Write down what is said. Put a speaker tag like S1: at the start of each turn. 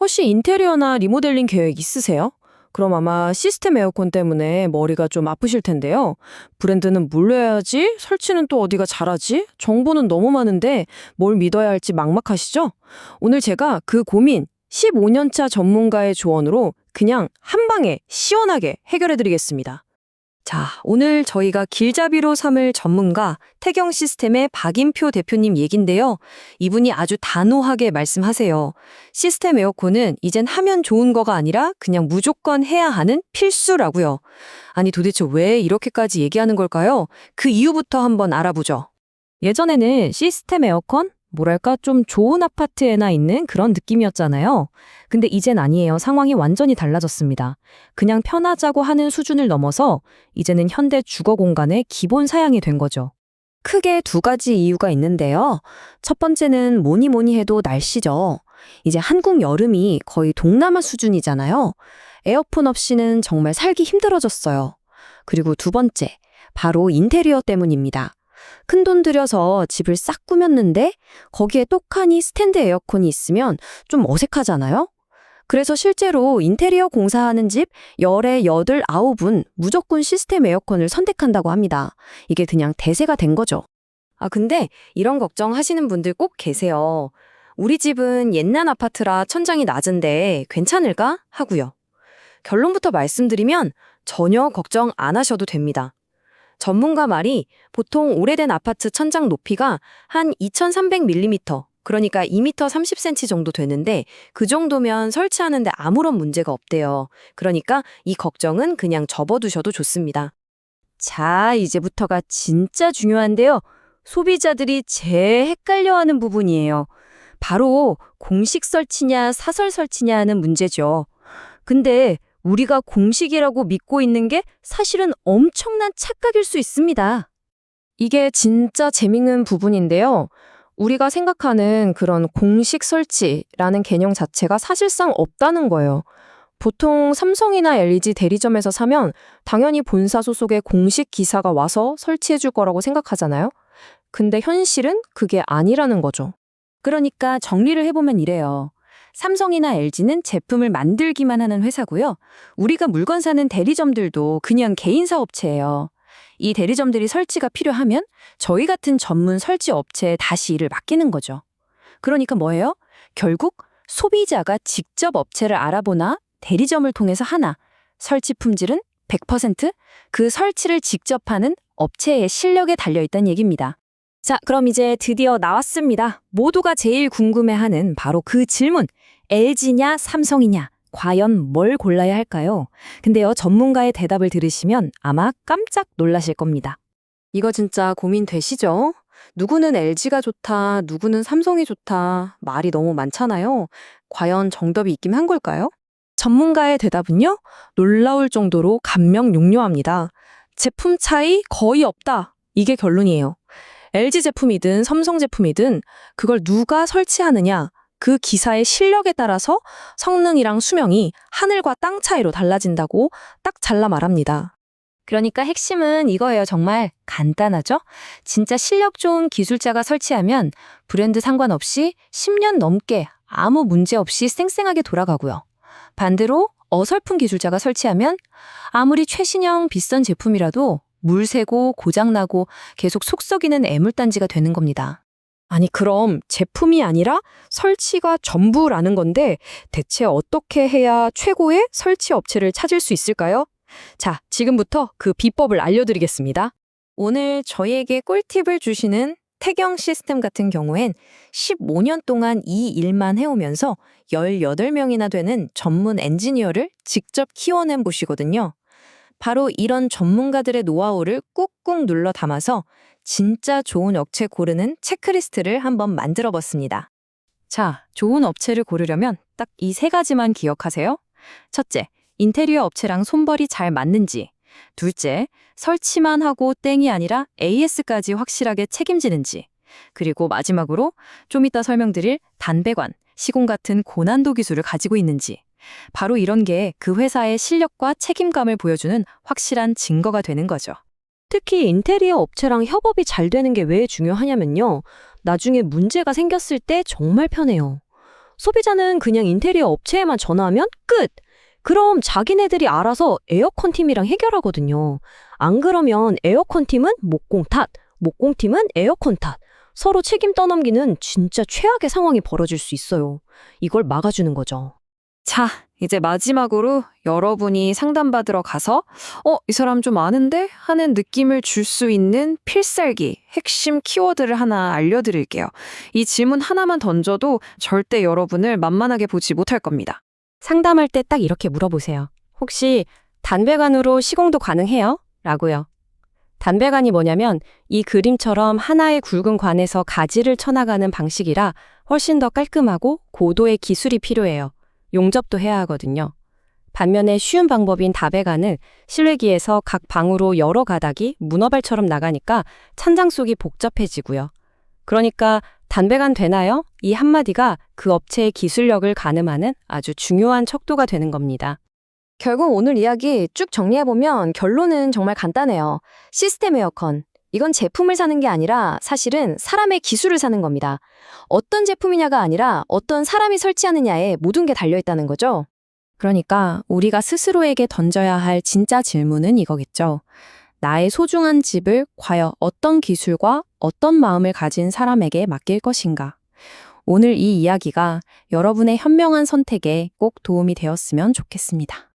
S1: 혹시 인테리어나 리모델링 계획 있으세요? 그럼 아마 시스템 에어컨 때문에 머리가 좀 아프실 텐데요. 브랜드는 뭘로 해야지? 설치는 또 어디가 잘하지? 정보는 너무 많은데 뭘 믿어야 할지 막막하시죠? 오늘 제가 그 고민 15년차 전문가의 조언으로 그냥 한 방에 시원하게 해결해 드리겠습니다. 자, 오늘 저희가 길잡이로 삼을 전문가 태경 시스템의 박인표 대표님 얘긴데요. 이분이 아주 단호하게 말씀하세요. 시스템 에어컨은 이젠 하면 좋은 거가 아니라 그냥 무조건 해야 하는 필수라고요. 아니 도대체 왜 이렇게까지 얘기하는 걸까요? 그 이유부터 한번 알아보죠. 예전에는 시스템 에어컨? 뭐랄까 좀 좋은 아파트에나 있는 그런 느낌이었잖아요. 근데 이젠 아니에요. 상황이 완전히 달라졌습니다. 그냥 편하자고 하는 수준을 넘어서 이제는 현대 주거 공간의 기본 사양이 된 거죠. 크게 두 가지 이유가 있는데요. 첫 번째는 뭐니 뭐니 해도 날씨죠. 이제 한국 여름이 거의 동남아 수준이잖아요. 에어컨 없이는 정말 살기 힘들어졌어요. 그리고 두 번째, 바로 인테리어 때문입니다. 큰돈 들여서 집을 싹 꾸몄는데 거기에 똑하니 스탠드 에어컨이 있으면 좀 어색하잖아요? 그래서 실제로 인테리어 공사하는 집 열에 8, 9은 무조건 시스템 에어컨을 선택한다고 합니다. 이게 그냥 대세가 된 거죠. 근데 이런 걱정하시는 분들 꼭 계세요. 우리 집은 옛날 아파트라 천장이 낮은데 괜찮을까? 하고요. 결론부터 말씀드리면 전혀 걱정 안 하셔도 됩니다. 전문가 말이 보통 오래된 아파트 천장 높이가 한 2300mm, 그러니까 2m 30cm 정도 되는데 그 정도면 설치하는데 아무런 문제가 없대요. 그러니까 이 걱정은 그냥 접어두셔도 좋습니다. 자, 이제부터가 진짜 중요한데요. 소비자들이 제일 헷갈려하는 부분이에요. 바로 공식 설치냐 사설 설치냐 하는 문제죠. 근데 우리가 공식이라고 믿고 있는 게 사실은 엄청난 착각일 수 있습니다. 이게 진짜 재밌는 부분인데요. 우리가 생각하는 그런 공식 설치라는 개념 자체가 사실상 없다는 거예요. 보통 삼성이나 LG 대리점에서 사면 당연히 본사 소속의 공식 기사가 와서 설치해 줄 거라고 생각하잖아요. 근데 현실은 그게 아니라는 거죠. 그러니까 정리를 해보면 이래요. 삼성이나 LG는 제품을 만들기만 하는 회사고요. 우리가 물건 사는 대리점들도 그냥 개인 사업체예요. 이 대리점들이 설치가 필요하면 저희 같은 전문 설치 업체에 다시 일을 맡기는 거죠. 그러니까 뭐예요? 결국 소비자가 직접 업체를 알아보나 대리점을 통해서 하나, 설치 품질은 100%그 설치를 직접 하는 업체의 실력에 달려있다는 얘기입니다. 자, 그럼 이제 드디어 나왔습니다. 모두가 제일 궁금해하는 바로 그 질문. LG냐 삼성이냐? 과연 뭘 골라야 할까요? 근데요, 전문가의 대답을 들으시면 아마 깜짝 놀라실 겁니다. 이거 진짜 고민되시죠? 누구는 LG가 좋다, 누구는 삼성이 좋다. 말이 너무 많잖아요. 과연 정답이 있긴 한 걸까요? 전문가의 대답은요, 놀라울 정도로 감명용료합니다. 제품 차이 거의 없다. 이게 결론이에요. LG 제품이든 삼성 제품이든 그걸 누가 설치하느냐, 그 기사의 실력에 따라서 성능이랑 수명이 하늘과 땅 차이로 달라진다고 딱 잘라 말합니다. 그러니까 핵심은 이거예요. 정말 간단하죠? 진짜 실력 좋은 기술자가 설치하면 브랜드 상관없이 10년 넘게 아무 문제 없이 쌩쌩하게 돌아가고요. 반대로 어설픈 기술자가 설치하면 아무리 최신형 비싼 제품이라도 물 새고 고장나고 계속 속 썩이는 애물단지가 되는 겁니다. 아니 그럼 제품이 아니라 설치가 전부라는 건데 대체 어떻게 해야 최고의 설치 업체를 찾을 수 있을까요? 자, 지금부터 그 비법을 알려드리겠습니다. 오늘 저희에게 꿀팁을 주시는 태경 시스템 같은 경우엔 15년 동안 이 일만 해오면서 18명이나 되는 전문 엔지니어를 직접 키워낸 곳이거든요. 바로 이런 전문가들의 노하우를 꾹꾹 눌러 담아서 진짜 좋은 업체 고르는 체크리스트를 한번 만들어 봤습니다. 자, 좋은 업체를 고르려면 딱 이 3가지만 기억하세요. 첫째, 인테리어 업체랑 손벌이 잘 맞는지. 둘째, 설치만 하고 땡이 아니라 AS까지 확실하게 책임지는지. 그리고 마지막으로 좀 이따 설명드릴 단배관, 시공 같은 고난도 기술을 가지고 있는지. 바로 이런 게 그 회사의 실력과 책임감을 보여주는 확실한 증거가 되는 거죠. 특히 인테리어 업체랑 협업이 잘 되는 게 왜 중요하냐면요. 나중에 문제가 생겼을 때 정말 편해요.
S2: 소비자는 그냥 인테리어 업체에만 전화하면 끝! 그럼 자기네들이 알아서 에어컨 팀이랑 해결하거든요. 안 그러면 에어컨 팀은 목공 탓, 목공 팀은 에어컨 탓. 서로 책임 떠넘기는 진짜 최악의 상황이 벌어질 수 있어요. 이걸 막아주는 거죠.
S3: 자, 이제 마지막으로 여러분이 상담받으러 가서 이 사람 좀 아는데? 하는 느낌을 줄 수 있는 필살기, 핵심 키워드를 하나 알려드릴게요. 이 질문 하나만 던져도 절대 여러분을 만만하게 보지 못할 겁니다.
S2: 상담할 때 딱 이렇게 물어보세요. 혹시 단배관으로 시공도 가능해요? 라고요. 단배관이 뭐냐면 이 그림처럼 하나의 굵은 관에서 가지를 쳐나가는 방식이라 훨씬 더 깔끔하고 고도의 기술이 필요해요. 용접도 해야 하거든요. 반면에 쉬운 방법인 다배관은 실외기에서 각 방으로 여러 가닥이 문어발처럼 나가니까 찬장 속이 복잡해지고요. 그러니까 단배관 되나요? 이 한마디가 그 업체의 기술력을 가늠하는 아주 중요한 척도가 되는 겁니다.
S4: 결국 오늘 이야기 쭉 정리해보면 결론은 정말 간단해요. 시스템 에어컨. 이건 제품을 사는 게 아니라 사실은 사람의 기술을 사는 겁니다. 어떤 제품이냐가 아니라 어떤 사람이 설치하느냐에 모든 게 달려있다는 거죠.
S1: 그러니까 우리가 스스로에게 던져야 할 진짜 질문은 이거겠죠. 나의 소중한 집을 과연 어떤 기술과 어떤 마음을 가진 사람에게 맡길 것인가? 오늘 이 이야기가 여러분의 현명한 선택에 꼭 도움이 되었으면 좋겠습니다.